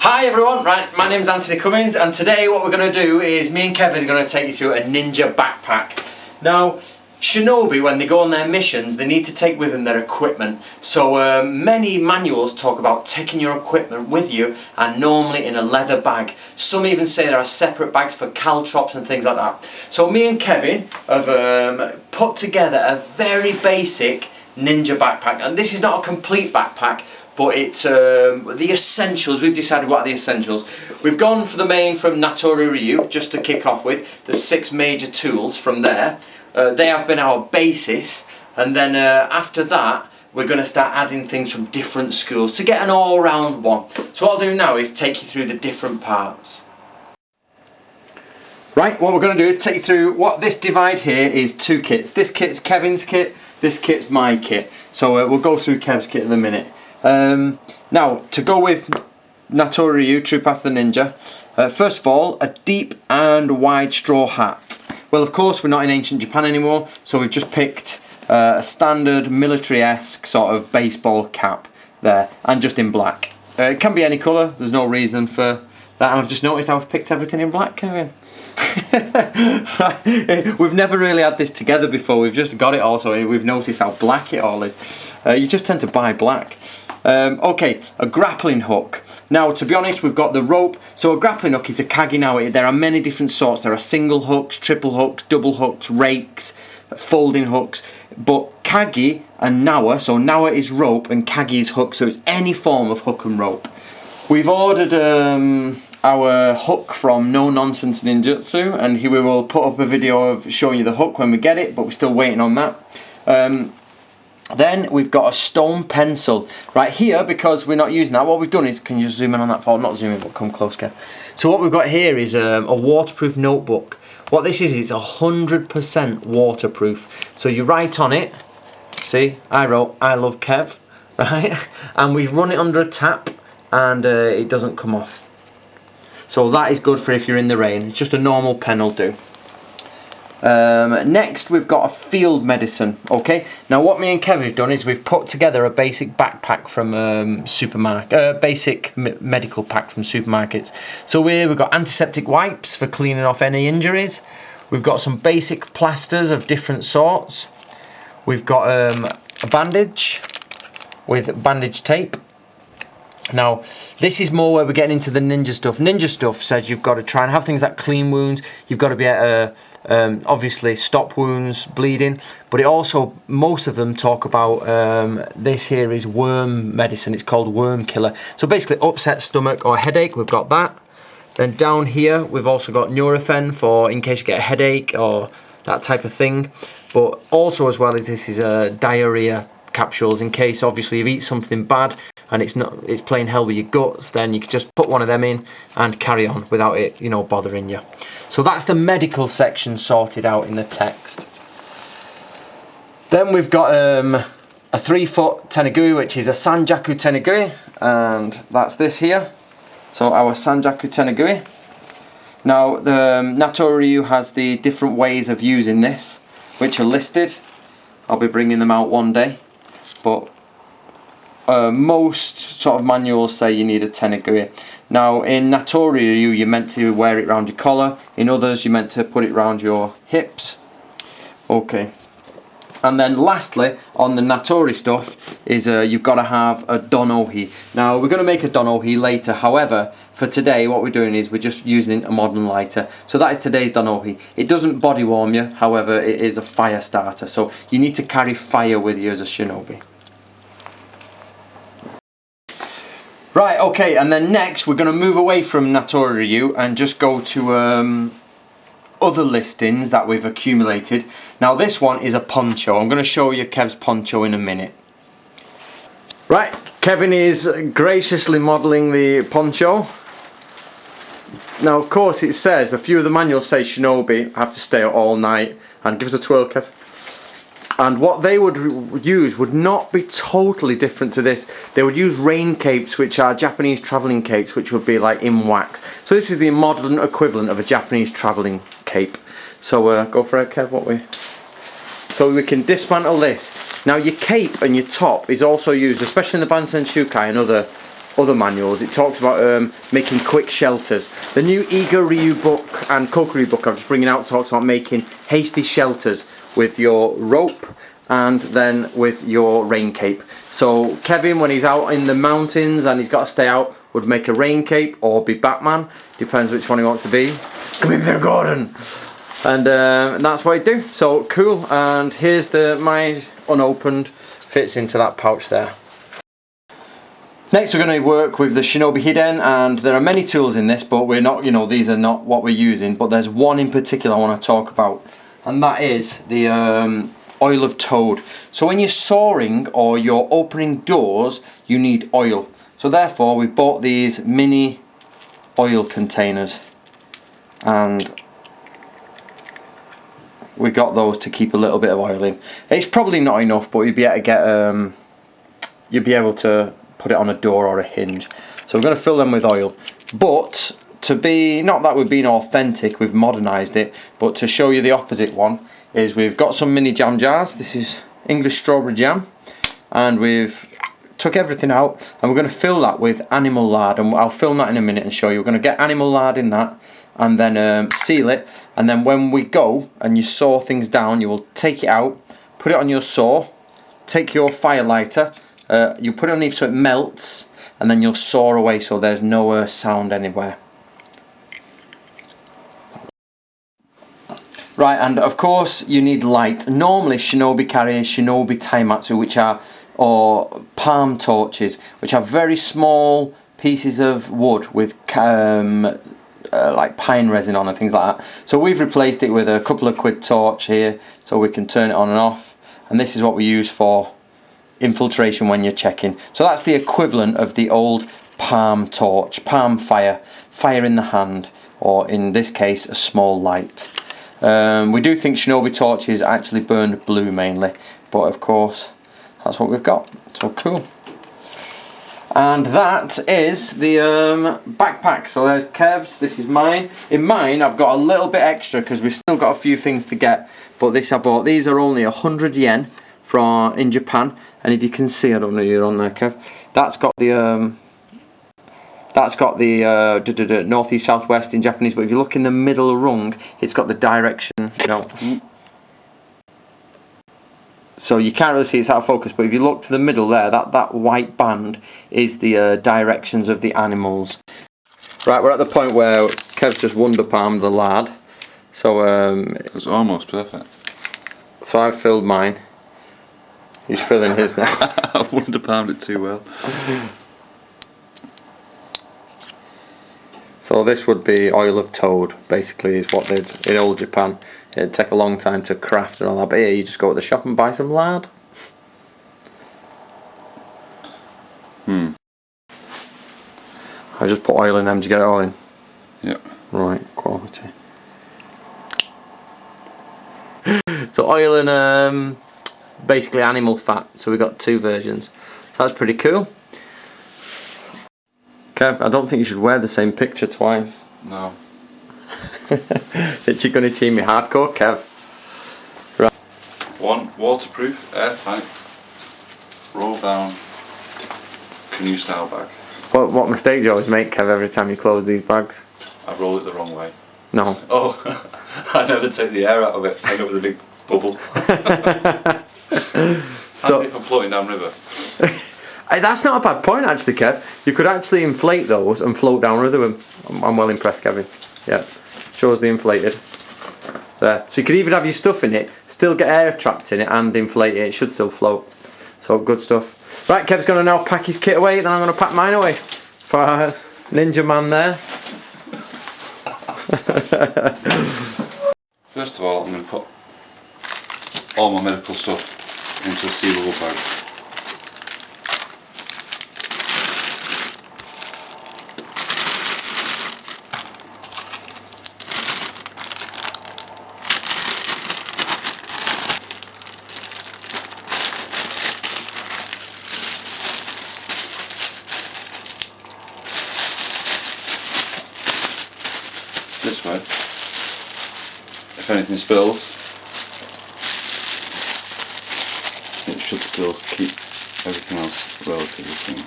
Hi everyone, right, my name's Anthony Cummins, and today what we're going to do is me and Kevin are going to take you through a ninja backpack. Now, Shinobi, when they go on their missions, they need to take with them their equipment. So many manuals talk about taking your equipment with you, and normally in a leather bag. Some even say there are separate bags for caltrops and things like that. So me and Kevin have put together a very basic ninja backpack, and this is not a complete backpack, but it's the essentials. We've decided what are the essentials. We've gone for the main from Natori Ryu, just to kick off with. The 6 major tools from there. They have been our basis, and then after that we're going to start adding things from different schools to get an all-round one. So what I'll do now is take you through the different parts. Right, what we're going to do is take you through what this divide here is. 2 kits. This kit's Kevin's kit, this kit's my kit. So we'll go through Kev's kit in a minute. Now, to go with Natori Ryu, True Path of the Ninja, first of all, a deep and wide straw hat. Well, of course, we're not in ancient Japan anymore, so we've just picked a standard military-esque sort of baseball cap there, and just in black. It can be any colour, there's no reason for that, and I've just noticed I've picked everything in black, Kevin. We've never really had this together before, we've just got it all, so we've noticed how black it all is. You just tend to buy black. Okay, a grappling hook. Now, to be honest, we've got the rope. So a grappling hook is a kagi now. There are many different sorts. There are single hooks, triple hooks, double hooks, rakes, folding hooks. But kagi and nawa, so nawa is rope and kagi is hook, so it's any form of hook and rope. We've ordered our hook from No Nonsense Ninjutsu, and here we will put up a video of showing you the hook when we get it, but we're still waiting on that. Then we've got a stone pencil right here, because we're not using that. What we've done is, can you just zoom in on that? Not zoom in, but come close, Kev. So what we've got here is a waterproof notebook. What this is 100% waterproof. So you write on it, see, I wrote, I love Kev, right? And we've run it under a tap, and it doesn't come off. So that is good for if you're in the rain. It's just a normal pen will do. Next we've got a field medicine. Okay, now what me and Kevin have done is we've put together a basic backpack from basic medical pack from supermarkets. So we've got antiseptic wipes for cleaning off any injuries. We've got some basic plasters of different sorts. We've got a bandage with bandage tape. Now, this is more where we're getting into the ninja stuff. Ninja stuff says you've got to try and have things like clean wounds. You've got to be able to obviously stop wounds, bleeding. But it also, most of them talk about this here is worm medicine. It's called worm killer. So basically upset stomach or headache, we've got that. Then down here we've also got Nurofen for in case you get a headache or that type of thing. But also as well as this is diarrhea capsules in case obviously you eat something bad and it's playing hell with your guts, then you can just put one of them in and carry on without it, you know, bothering you. So that's the medical section sorted out in the text. Then we've got a 3-foot tenugui, which is a Sanjaku tenugui, and that's this here. So our Sanjaku tenugui. Now the Natori Ryu has the different ways of using this, which are listed. I'll be bringing them out one day, but most sort of manuals say you need a tenugui. Now in Natori Ryu you're meant to wear it around your collar, in others you're meant to put it around your hips. Okay, and then lastly on the Natori stuff is you've got to have a donohi. Now we're going to make a donohi later, however for today what we're doing is we're just using a modern lighter. So that is today's donohi. It doesn't body warm you, however it is a fire starter, so you need to carry fire with you as a shinobi. Right, okay, and then next we're going to move away from Natori Ryu and just go to other listings that we've accumulated. Now this one is a poncho. I'm going to show you Kev's poncho in a minute. Right, Kevin is graciously modelling the poncho. Now of course it says, a few of the manuals say shinobi have to stay out all night, and give us a twirl, Kev. And what they would use would not be totally different to this. They would use rain capes, which are Japanese travelling capes, which would be like in wax. So this is the modern equivalent of a Japanese travelling cape. So go for it, Kev, So we can dismantle this. Now your cape and your top is also used, especially in the Bansen Shukai and other other manuals, it talks about making quick shelters. The new Eager Ryu book and Kokuryu book I'm just bringing out talks about making hasty shelters with your rope and then with your rain cape. So Kevin, when he's out in the mountains and he's got to stay out, would make a rain cape or be Batman, depends which one he wants to be. Come in there, Gordon. And that's what I do. So cool. And here's my unopened, fits into that pouch there. Next we're going to work with the Shinobi Hiden, and there are many tools in this, but we're not, these are not what we're using, but there's one in particular I want to talk about, and that is the oil of toad. So when you're sawing or you're opening doors, you need oil. So therefore we bought these mini oil containers, and we got those to keep a little bit of oil in. It's probably not enough, but you'd be able to get you'd be able to put it on a door or a hinge. So we're going to fill them with oil, but to be, not that we're being authentic, we've modernized it, but to show you the opposite one is we've got some mini jam jars. This is English strawberry jam, and we've took everything out and we're going to fill that with animal lard, and I'll film that in a minute and show you. We're going to get animal lard in that and then seal it, and then when we go and you saw things down, you will take it out, put it on your saw, take your fire lighter, you put it underneath so it melts, and then you'll saw away so there's no sound anywhere. Right, and of course you need light. Normally Shinobi carry Shinobi Taimatsu, which are, or palm torches, which are very small pieces of wood with like pine resin on and things like that. So we've replaced it with a couple of quid torch here, so we can turn it on and off, and this is what we use for infiltration when you're checking. So that's the equivalent of the old palm torch, palm fire, fire in the hand, or in this case a small light. We do think Shinobi torches actually burn blue mainly, but of course that's what we've got. So cool. And that is the backpack. So there's Kev's, this is mine. In mine I've got a little bit extra because we've still got a few things to get, but this I bought. These are only 100 yen from in Japan, and if you can see, I don't know, you're on there, Kev, that's got the northeast southwest in Japanese, but if you look in the middle rung, it's got the direction, so you can't really see, it's out of focus, but if you look to the middle there, that white band is the directions of the animals. Right, we're at the point where Kev's just wonder palmed the lard, so it's almost perfect. So I've filled mine. He's filling his now. I wouldn't have palmed it too well. So this would be oil of toad, basically, is what they'd, in old Japan. It'd take a long time to craft and all that, but here you just go to the shop and buy some lard. I just put oil in them to get it all in. Yep. Right, quality. So oil and basically animal fat, so we got two versions, so that's pretty cool. Kev, I don't think you should wear the same picture twice. No. That you're going to team me hardcore, Kev. Right. One, waterproof, airtight, roll down, canoe style bag. What mistake do you always make, Kev, every time you close these bags? I roll it the wrong way. No. Oh, I never take the air out of it, I end up with a big bubble. So, and if I'm floating down river. That's not a bad point actually, Kev. You could actually inflate those and float down with them. I'm well impressed, Kevin. Yeah, shows the inflated. There. So you could even have your stuff in it, still get air trapped in it and inflate it. It should still float. So good stuff. Right, Kev's going to now pack his kit away, then I'm going to pack mine away. For Ninja Man there. First of all, I'm going to put all my medical stuff into a sealable bag. This way, if anything spills, it should still keep everything else relatively clean.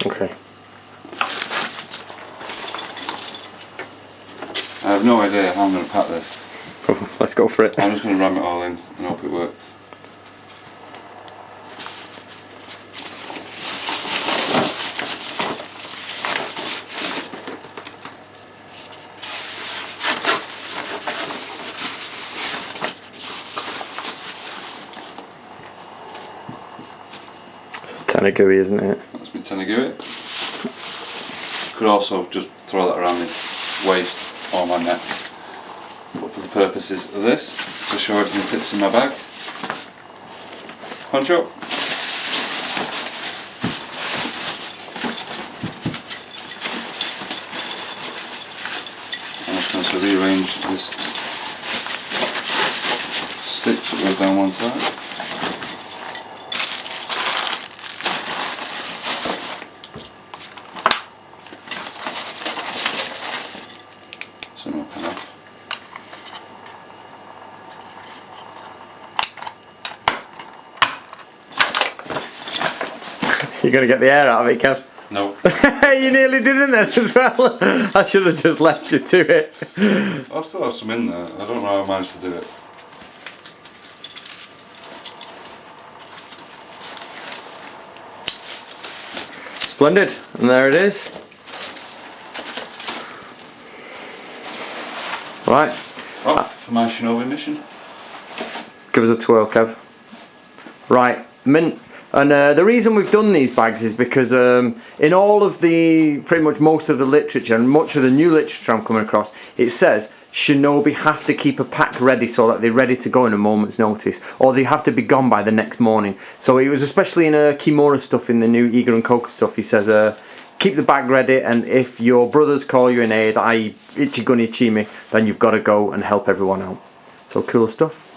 Okay. I have no idea how I'm going to pack this. Let's go for it. I'm just going to ram it all in and hope it works. It's tenner gooey, isn't it? That's my tenner gooey. Could also just throw that around my waist or my neck. But for the purposes of this, to show everything fits in my bag, punch up. I'm just going to rearrange this stitch that goes down one side. Some will come off. You're going to get the air out of it, Kev? No. You nearly didn't then as well. I should have just left you to it. I still have some in there. I don't know how I managed to do it. Splendid. And there it is. Right. Oh, for my Shinobi mission. Give us a twirl, Kev. Right. Mint. And the reason we've done these bags is because in all of the, pretty much most of the literature and much of the new literature I'm coming across, it says Shinobi have to keep a pack ready so that they're ready to go in a moment's notice, or they have to be gone by the next morning. So it was especially in Kimura stuff, in the new Iga and Koka stuff, he says keep the bag ready, and if your brothers call you in aid, i.e. Ichiguni Ichimi, then you've got to go and help everyone out. So cool stuff.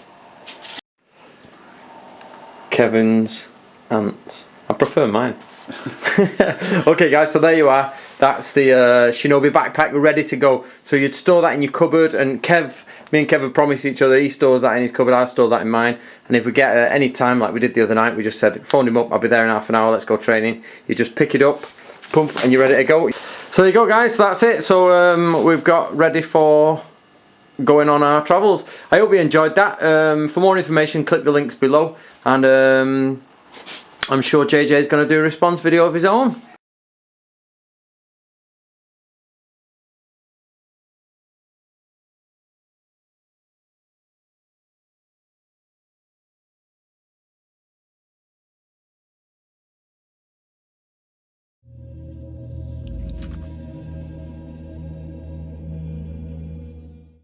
Kevin's ants. I prefer mine. Okay guys, so there you are. That's the Shinobi backpack ready to go. So you'd store that in your cupboard, and me and Kev have promised each other he stores that in his cupboard, I store that in mine, and if we get any time like we did the other night, we just said, phoned him up, I'll be there in half an hour, let's go training. You just pick it up, pump, and you're ready to go. So there you go guys, that's it. So we've got ready for going on our travels. I hope you enjoyed that. For more information, click the links below, and I'm sure JJ is going to do a response video of his own.